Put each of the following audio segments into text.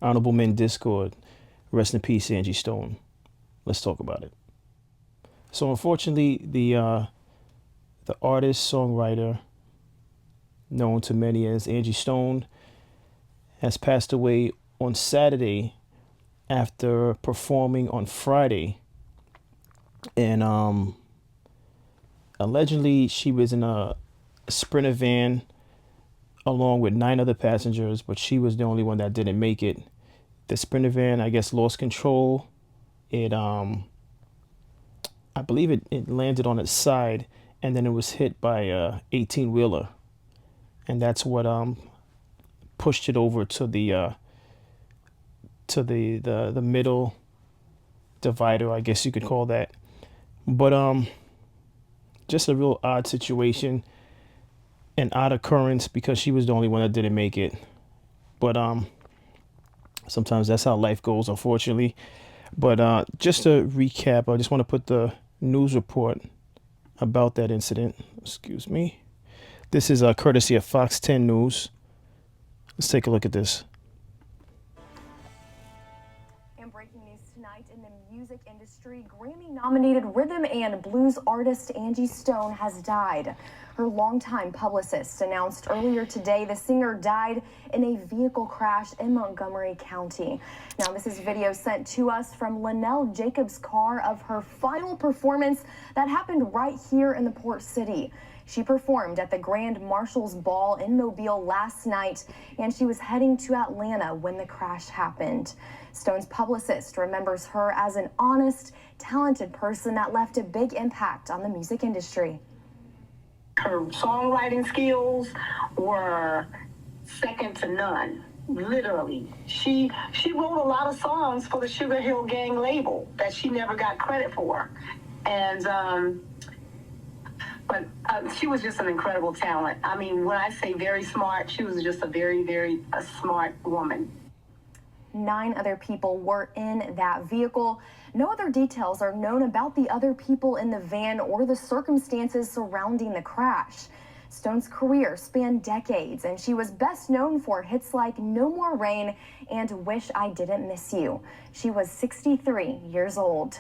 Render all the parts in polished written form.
Honorable Men Discord. Rest in peace, Angie Stone. Let's talk about it. So unfortunately, the artist songwriter known to many as Angie Stone has passed away on Saturday after performing on Friday. And allegedly, she was in a Sprinter van along with 9 other passengers, but she was the only one that didn't make it. The Sprinter van, I guess, lost control. It I believe it landed on its side, and then it was hit by a 18 wheeler, and that's what pushed it over to the middle divider, I guess you could call that. But just a real odd situation, an odd occurrence because she was the only one that didn't make it. But sometimes that's how life goes, unfortunately. But just to recap, I just want to put the news report about that incident. Excuse me. This is courtesy of Fox 10 News. Let's take a look at this. And breaking news tonight in the music industry, Grammy-nominated rhythm and blues artist Angie Stone has died. Her longtime publicist announced earlier today the singer died in a vehicle crash in Montgomery County. Now, this is video sent to us from Linnell Jacobs' car of her final performance that happened right here in the Port City. She performed at the Grand Marshals Ball in Mobile last night, and she was heading to Atlanta when the crash happened. Stone's publicist remembers her as an honest, talented person that left a big impact on the music industry. Her songwriting skills were second to none, literally. She wrote a lot of songs for the Sugar Hill Gang label that she never got credit for. And but she was just an incredible talent. I mean, when I say very smart, she was just a very, very smart woman. 9 other people were in that vehicle. No other details are known about the other people in the van or the circumstances surrounding the crash. Stone's career spanned decades, and she was best known for hits like No More Rain and Wish I Didn't Miss You. She was 63 years old.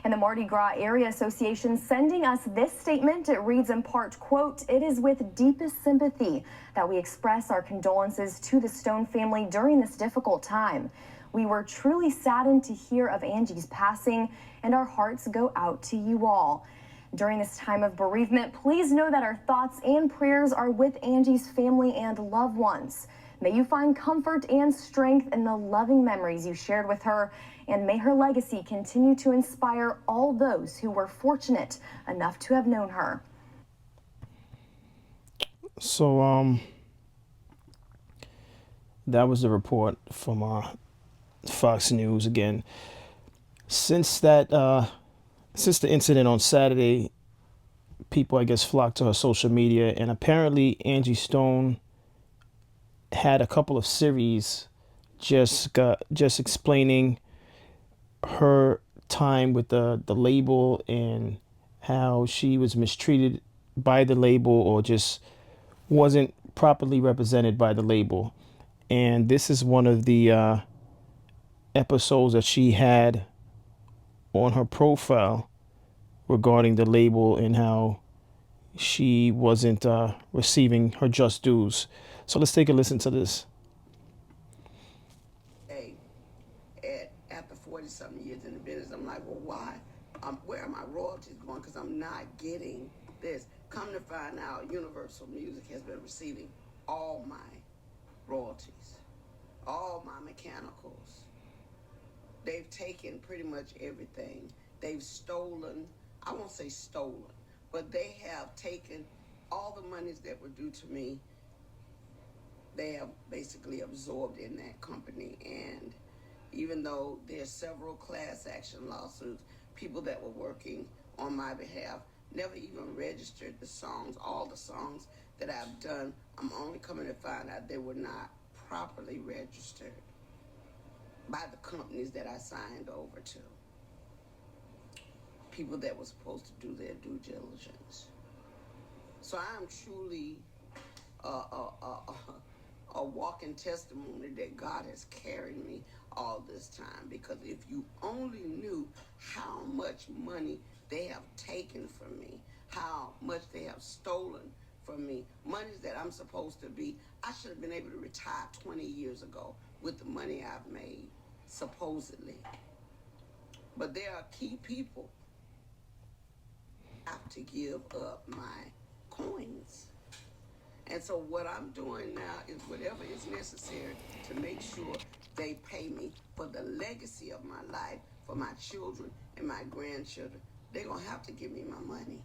And the Mardi Gras Area Association sending us this statement. It reads in part, quote, "It is with deepest sympathy that we express our condolences to the Stone family during this difficult time. We were truly saddened to hear of Angie's passing, and our hearts go out to you all. During this time of bereavement, please know that our thoughts and prayers are with Angie's family and loved ones. May you find comfort and strength in the loving memories you shared with her, and may her legacy continue to inspire all those who were fortunate enough to have known her." So that was the report from Fox News again. Since the incident on Saturday, people, I guess, flocked to her social media, and apparently Angie Stone had a couple of series just explaining her time with the label and how she was mistreated by the label or just wasn't properly represented by the label. And this is one of the episodes that she had on her profile regarding the label and how she wasn't receiving her just dues. So let's take a listen to this. After 40-something years in the business, I'm like, well, why? Where are my royalties going? Because I'm not getting this. Come to find out, Universal Music has been receiving all my royalties, all my mechanicals. They've taken pretty much everything. They've stolen, I won't say stolen, but they have taken all the monies that were due to me. They have basically absorbed in that company. And even though there's several class action lawsuits, people that were working on my behalf never even registered the songs, all the songs that I've done. I'm only coming to find out they were not properly registered by the companies that I signed over to. People that were supposed to do their due diligence. So I'm truly a walking testimony that God has carried me all this time. Because if you only knew how much money they have taken from me, how much they have stolen from me, monies that I'm supposed to be, I should have been able to retire 20 years ago with the money I've made, supposedly. But there are key people have to give up my coins. And so what I'm doing now is whatever is necessary to make sure they pay me for the legacy of my life, for my children and my grandchildren. They're going to have to give me my money.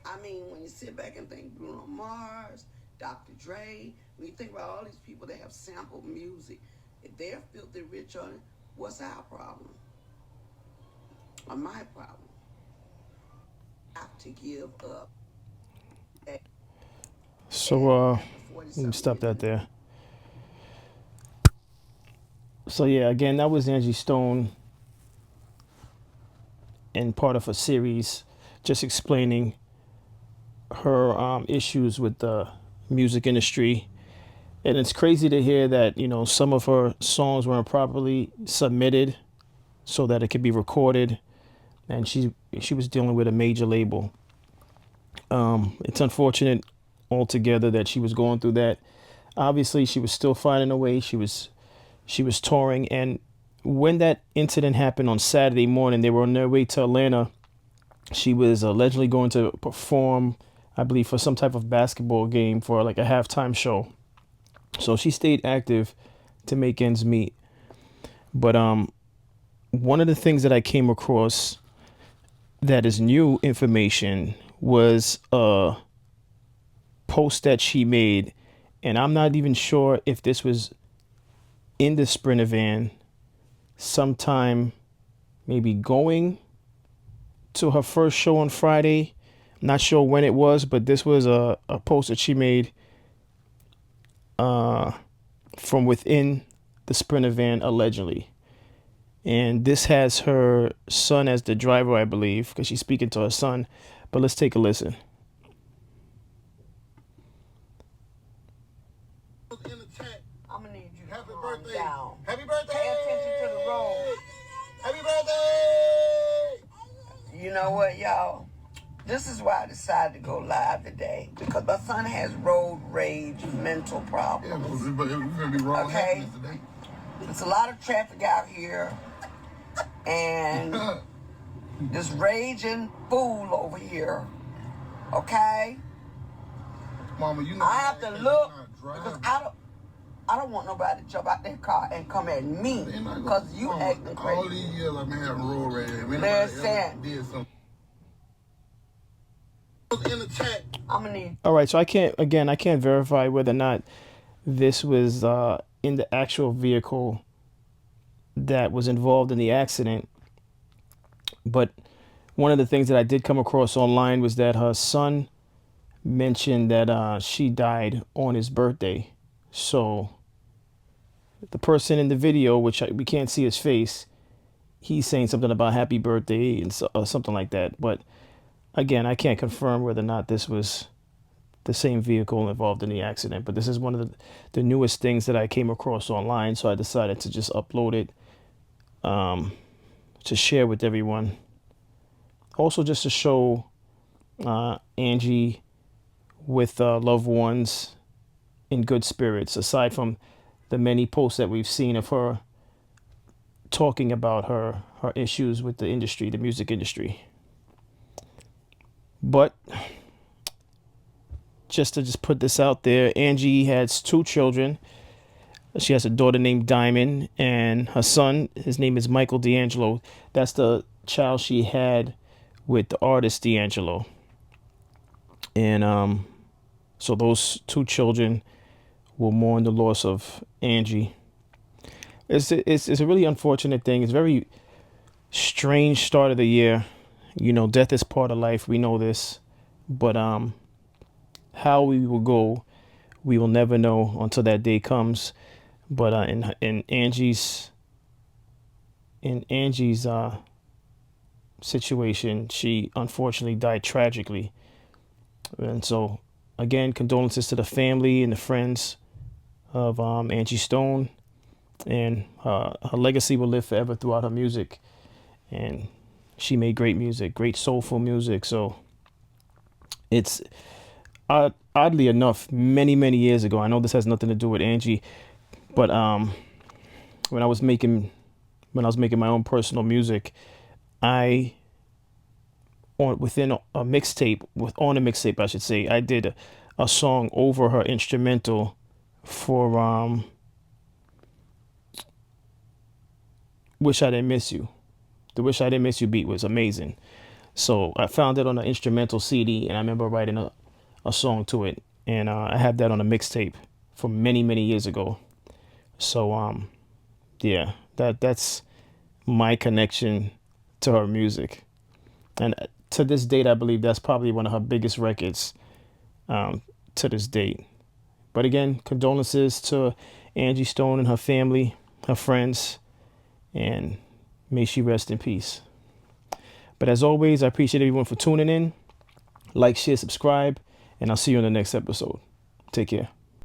I mean, when you sit back and think Bruno Mars, Dr. Dre, when you think about all these people that have sampled music, if they're filthy rich on it, what's our problem? Or my problem? I have to give up. So, let me stop that there. So, yeah, again, that was Angie Stone and part of a series just explaining her issues with the music industry. And it's crazy to hear that, you know, some of her songs weren't properly submitted so that it could be recorded. And she was dealing with a major label. It's unfortunate altogether that she was going through that. Obviously, she was still finding a way. She was touring. And when that incident happened on Saturday morning, they were on their way to Atlanta. She was allegedly going to perform, I believe, for some type of basketball game for like a halftime show. So she stayed active to make ends meet. But one of the things that I came across that is new information was a post that she made. And I'm not even sure if this was in the Sprinter van sometime maybe going to her first show on Friday. I'm not sure when it was, but this was a post that she made from within the Sprinter van, allegedly. And this has her son as the driver, I believe, because she's speaking to her son. But let's take a listen. I'm gonna need you to Happy calm birthday. down. Happy birthday. Pay attention to the road. Happy birthday. You know what, y'all? This is why I decided to go live today, because my son has road rage mental Yeah, problems. we're gonna be wrong Okay. happiness today. There's a lot of traffic out here, and this raging fool over here. Okay, Mama, you know I have to can't look drive. because I don't want nobody to jump out their car and come at me They're not because gonna- you Mama, acting all crazy. these years I've been having road rage. If anybody Listen. ever did something. In the chat. I'm gonna need. All right, so I can't verify whether or not this was in the actual vehicle that was involved in the accident. But one of the things that I did come across online was that her son mentioned that she died on his birthday. So the person in the video, which we can't see his face, he's saying something about happy birthday and something like that. But again, I can't confirm whether or not this was the same vehicle involved in the accident. But this is one of the newest things that I came across online. So I decided to just upload it to share with everyone. Also, just to show Angie with loved ones in good spirits, aside from the many posts that we've seen of her talking about her issues with the industry, the music industry. But just to put this out there, Angie has 2 children. She has a daughter named Diamond, and her son, his name is Michael D'Angelo. That's the child she had with the artist D'Angelo. And so those 2 children will mourn the loss of Angie. It's a really unfortunate thing. It's a very strange start of the year. You know, death is part of life. We know this. But how we will go, we will never know until that day comes. But in Angie's situation, she unfortunately died tragically. And so, again, condolences to the family and the friends of Angie Stone, and her legacy will live forever throughout her music. And she made great music, great soulful music. So it's oddly enough, many years ago. I know this has nothing to do with Angie, but when I was making my own personal music, I within a mixtape on a mixtape, I should say, I did a song over her instrumental for "Wish I Didn't Miss You." The "Wish I Didn't Miss You" beat was amazing. So I found it on an instrumental CD, and I remember writing a song to it, and I have that on a mixtape from many years ago. So yeah, that's my connection to her music, and to this date, I believe that's probably one of her biggest records to this date. But again, condolences to Angie Stone and her family, her friends, and may she rest in peace. But as always, I appreciate everyone for tuning in. Like, share, subscribe, and I'll see you in the next episode. Take care.